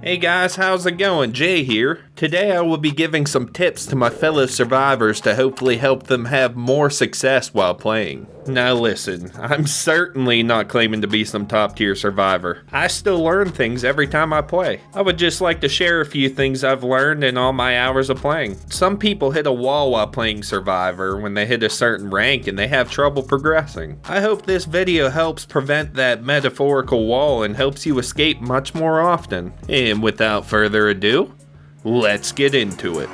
Hey guys, how's it going? Jay here. Today I will be giving some tips to my fellow survivors to hopefully help them have more success while playing. Now listen, I'm certainly not claiming to be some top tier survivor. I still learn things every time I play. I would just like to share a few things I've learned in all my hours of playing. Some people hit a wall while playing survivor when they hit a certain rank and they have trouble progressing. I hope this video helps prevent that metaphorical wall and helps you escape much more often. And without further ado, let's get into it.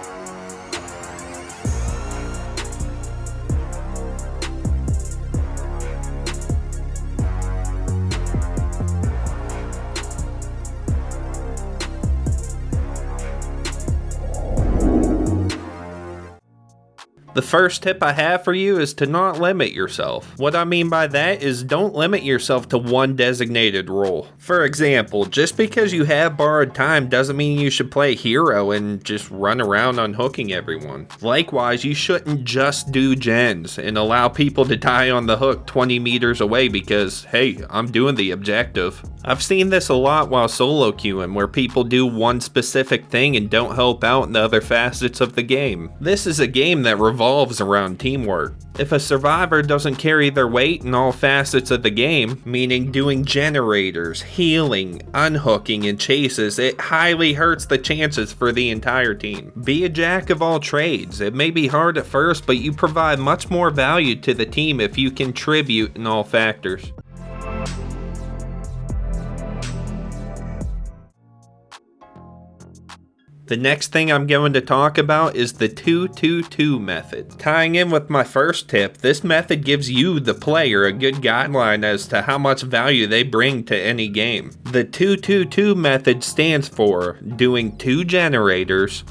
The first tip I have for you is to not limit yourself. What I mean by that is don't limit yourself to one designated role. For example, just because you have borrowed time doesn't mean you should play hero and just run around unhooking everyone. Likewise, you shouldn't just do gens and allow people to die on the hook 20 meters away because, hey, I'm doing the objective. I've seen this a lot while solo queuing where people do one specific thing and don't help out in the other facets of the game. This is a game that revolves around teamwork. If a survivor doesn't carry their weight in all facets of the game, meaning doing generators, healing, unhooking, and chases, it highly hurts the chances for the entire team. Be a jack of all trades. It may be hard at first, but you provide much more value to the team if you contribute in all factors. The next thing I'm going to talk about is the 2-2-2 method. Tying in with my first tip, this method gives you, the player, a good guideline as to how much value they bring to any game. The 2-2-2 method stands for doing 2 generators,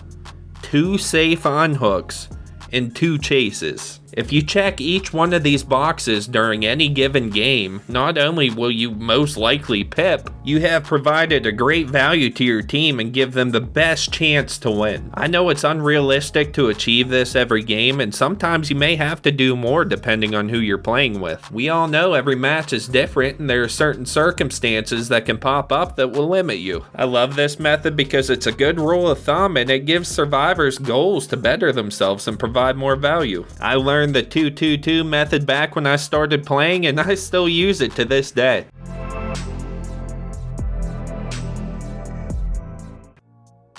2 safe unhooks, and 2 chases. If you check each one of these boxes during any given game, not only will you most likely pip, you have provided a great value to your team and give them the best chance to win. I know it's unrealistic to achieve this every game, and sometimes you may have to do more depending on who you're playing with. We all know every match is different and there are certain circumstances that can pop up that will limit you. I love this method because it's a good rule of thumb and it gives survivors goals to better themselves and provide more value. I learned the 2-2-2 method back when I started playing and I still use it to this day.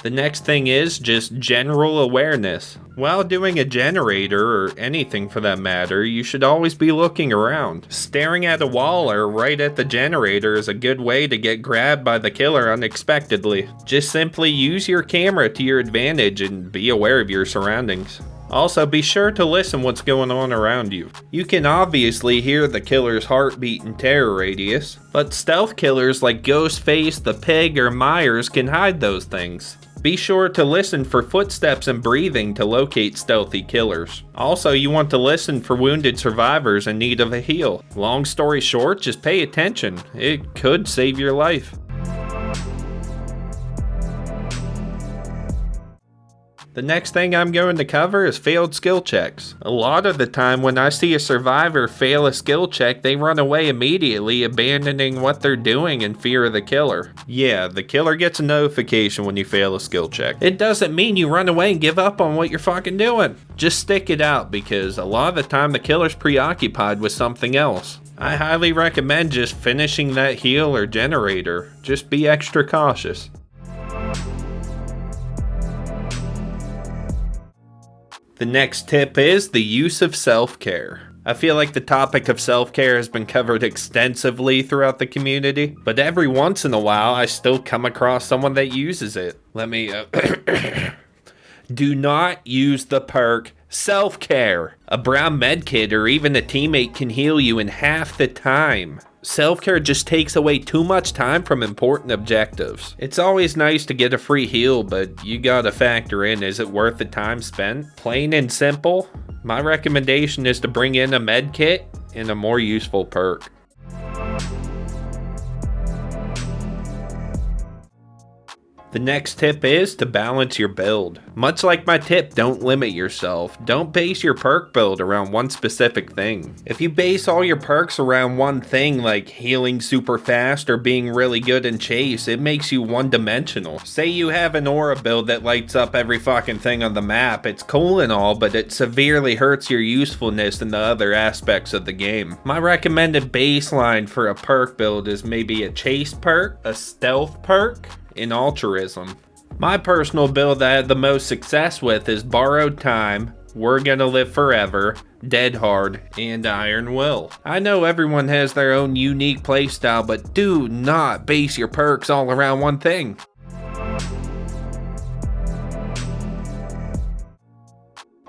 The next thing is just general awareness. While doing a generator, or anything for that matter, you should always be looking around. Staring at a wall or right at the generator is a good way to get grabbed by the killer unexpectedly. Just simply use your camera to your advantage and be aware of your surroundings. Also, be sure to listen what's going on around you. You can obviously hear the killer's heartbeat and terror radius, but stealth killers like Ghostface, the Pig, or Myers can hide those things. Be sure to listen for footsteps and breathing to locate stealthy killers. Also, you want to listen for wounded survivors in need of a heal. Long story short, just pay attention. It could save your life. The next thing I'm going to cover is failed skill checks. A lot of the time when I see a survivor fail a skill check, they run away immediately, abandoning what they're doing in fear of the killer. Yeah, the killer gets a notification when you fail a skill check. It doesn't mean you run away and give up on what you're fucking doing. Just stick it out because a lot of the time the killer's preoccupied with something else. I highly recommend just finishing that heal or generator. Just be extra cautious. The next tip is the use of self-care. I feel like the topic of self-care has been covered extensively throughout the community, but every once in a while I still come across someone that uses it. Do not use the perk self-care. A brown medkit or even a teammate can heal you in half the time. Self-care just takes away too much time from important objectives. It's always nice to get a free heal, but you gotta factor in, is it worth the time spent? Plain and simple, my recommendation is to bring in a med kit and a more useful perk. The next tip is to balance your build. Much like my tip, don't limit yourself. Don't base your perk build around one specific thing. If you base all your perks around one thing like healing super fast or being really good in chase, it makes you one-dimensional. Say you have an aura build that lights up every fucking thing on the map. It's cool and all, but it severely hurts your usefulness in the other aspects of the game. My recommended baseline for a perk build is maybe a chase perk, a stealth perk, in altruism. My personal build that I had the most success with is Borrowed Time, We're Gonna Live Forever, Dead Hard, and Iron Will. I know everyone has their own unique playstyle, but do not base your perks all around one thing.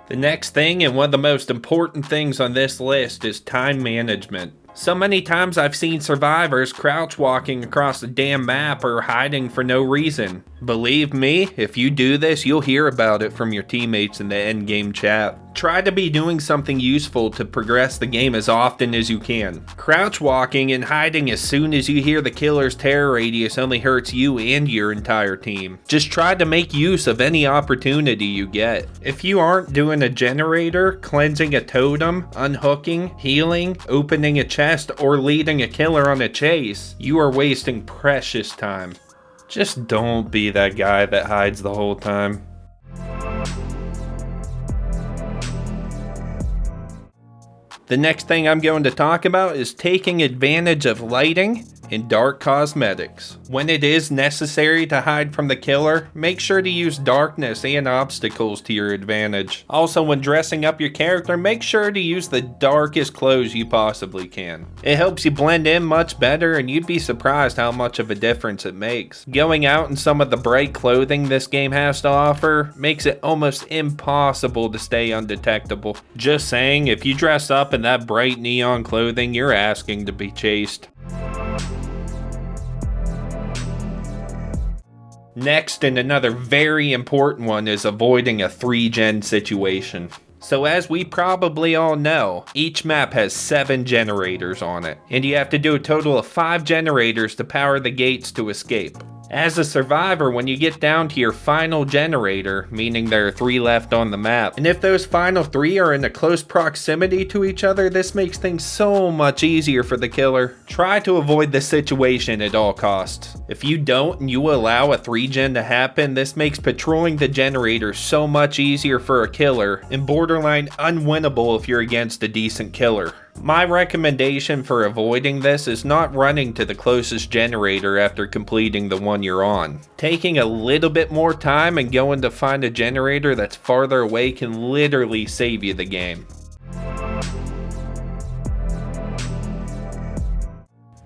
The next thing, and one of the most important things on this list, is time management. So many times I've seen survivors crouch walking across the damn map or hiding for no reason. Believe me, if you do this, you'll hear about it from your teammates in the endgame chat. Try to be doing something useful to progress the game as often as you can. Crouch walking and hiding as soon as you hear the killer's terror radius only hurts you and your entire team. Just try to make use of any opportunity you get. If you aren't doing a generator, cleansing a totem, unhooking, healing, opening a chest, or leading a killer on a chase, you are wasting precious time. Just don't be that guy that hides the whole time. The next thing I'm going to talk about is taking advantage of lighting and dark cosmetics. When it is necessary to hide from the killer, make sure to use darkness and obstacles to your advantage. Also, when dressing up your character, make sure to use the darkest clothes you possibly can. It helps you blend in much better, and you'd be surprised how much of a difference it makes. Going out in some of the bright clothing this game has to offer makes it almost impossible to stay undetectable. Just saying, if you dress up in that bright neon clothing, you're asking to be chased. Next, and another very important one, is avoiding a 3-gen situation. So as we probably all know, each map has 7 generators on it, and you have to do a total of 5 generators to power the gates to escape. As a survivor, when you get down to your final generator, meaning there are 3 left on the map, and if those final 3 are in a close proximity to each other, this makes things so much easier for the killer. Try to avoid this situation at all costs. If you don't and you allow a 3-gen to happen, this makes patrolling the generator so much easier for a killer, and borderline unwinnable if you're against a decent killer. My recommendation for avoiding this is not running to the closest generator after completing the one you're on. Taking a little bit more time and going to find a generator that's farther away can literally save you the game.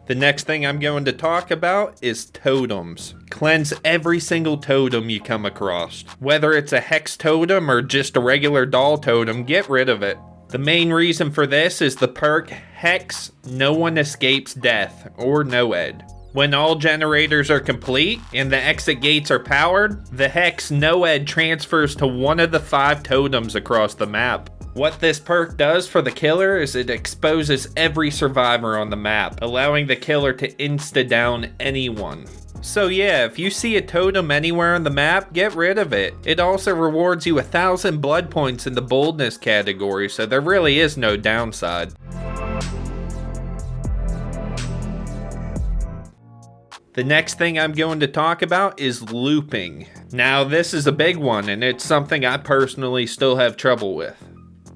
The next thing I'm going to talk about is totems. Cleanse every single totem you come across. Whether it's a hex totem or just a regular doll totem, get rid of it. The main reason for this is the perk Hex No One Escapes Death, or NOED. When all generators are complete and the exit gates are powered, the Hex NOED transfers to one of the 5 totems across the map. What this perk does for the killer is it exposes every survivor on the map, allowing the killer to insta-down anyone. So yeah, if you see a totem anywhere on the map, get rid of it. It also rewards you 1,000 blood points in the boldness category, so there really is no downside. The next thing I'm going to talk about is looping. Now this is a big one, and it's something I personally still have trouble with.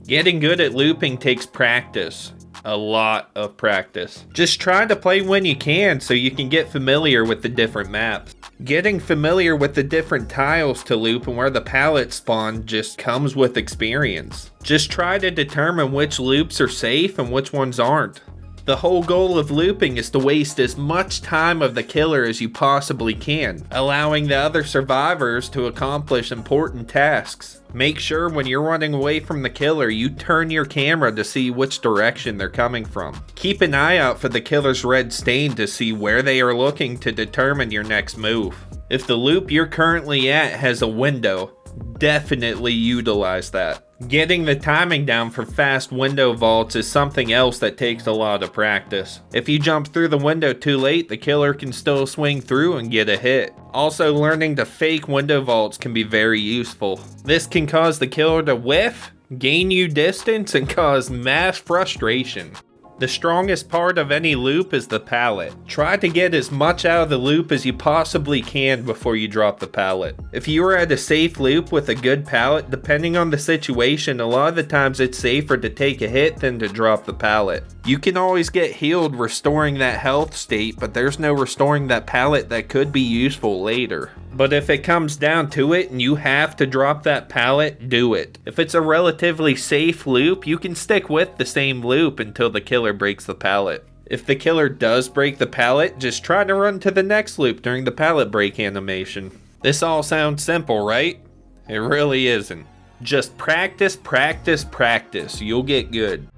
Getting good at looping takes practice. A lot of practice. Just try to play when you can so you can get familiar with the different maps. Getting familiar with the different tiles to loop and where the pallets spawn just comes with experience. Just try to determine which loops are safe and which ones aren't. The whole goal of looping is to waste as much time of the killer as you possibly can, allowing the other survivors to accomplish important tasks. Make sure when you're running away from the killer, you turn your camera to see which direction they're coming from. Keep an eye out for the killer's red stain to see where they are looking to determine your next move. If the loop you're currently at has a window, definitely utilize that. Getting the timing down for fast window vaults is something else that takes a lot of practice. If you jump through the window too late, the killer can still swing through and get a hit. Also, learning to fake window vaults can be very useful. This can cause the killer to whiff, gain you distance, and cause mass frustration. The strongest part of any loop is the pallet. Try to get as much out of the loop as you possibly can before you drop the pallet. If you are at a safe loop with a good pallet, depending on the situation, a lot of the times it's safer to take a hit than to drop the pallet. You can always get healed restoring that health state, but there's no restoring that pallet that could be useful later. But if it comes down to it and you have to drop that pallet, do it. If it's a relatively safe loop, you can stick with the same loop until the killer breaks the pallet. If the killer does break the pallet, just try to run to the next loop during the pallet break animation. This all sounds simple, right? It really isn't. Just practice, practice, practice. You'll get good.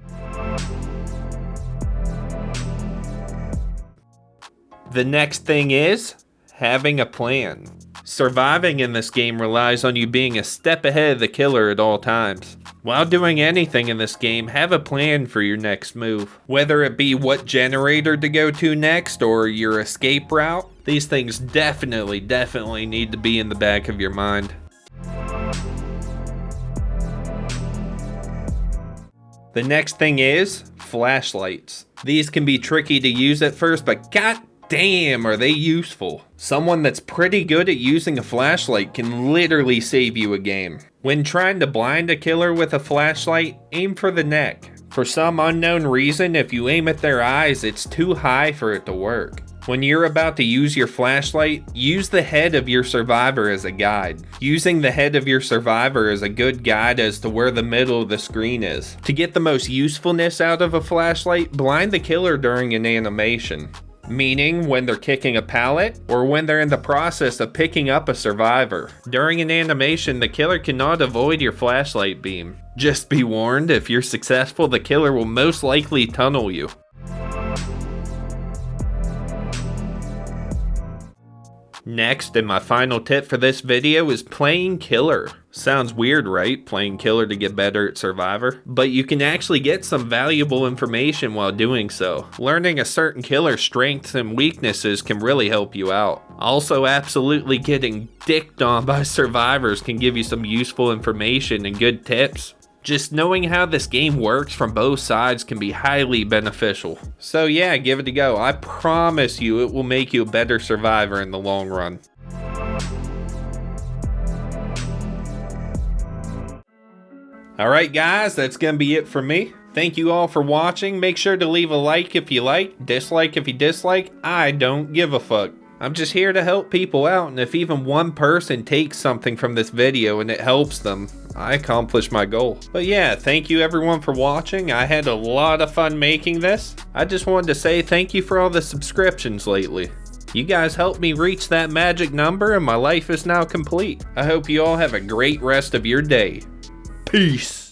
The next thing is having a plan. Surviving in this game relies on you being a step ahead of the killer at all times. While doing anything in this game, have a plan for your next move. Whether it be what generator to go to next or your escape route, these things definitely need to be in the back of your mind. The next thing is flashlights. These can be tricky to use at first, but god damn, are they useful. Someone that's pretty good at using a flashlight can literally save you a game. When trying to blind a killer with a flashlight, aim for the neck. For some unknown reason, if you aim at their eyes, it's too high for it to work. When you're about to use your flashlight, use the head of your survivor as a guide. Using the head of your survivor is a good guide as to where the middle of the screen is. To get the most usefulness out of a flashlight, blind the killer during an animation. Meaning when they're kicking a pallet or when they're in the process of picking up a survivor. During an animation, the killer cannot avoid your flashlight beam. Just be warned, if you're successful, the killer will most likely tunnel you. Next, and my final tip for this video is playing killer. Sounds weird, right? Playing killer to get better at survivor. But you can actually get some valuable information while doing so. Learning a certain killer's strengths and weaknesses can really help you out. Also, absolutely getting dicked on by survivors can give you some useful information and good tips. Just knowing how this game works from both sides can be highly beneficial. So yeah, give it a go. I promise you it will make you a better survivor in the long run. Alright guys, that's gonna be it for me. Thank you all for watching. Make sure to leave a like if you like, dislike if you dislike. I don't give a fuck. I'm just here to help people out, and if even one person takes something from this video and it helps them, I accomplished my goal. But yeah, thank you everyone for watching. I had a lot of fun making this. I just wanted to say thank you for all the subscriptions lately. You guys helped me reach that magic number and my life is now complete. I hope you all have a great rest of your day. Peace.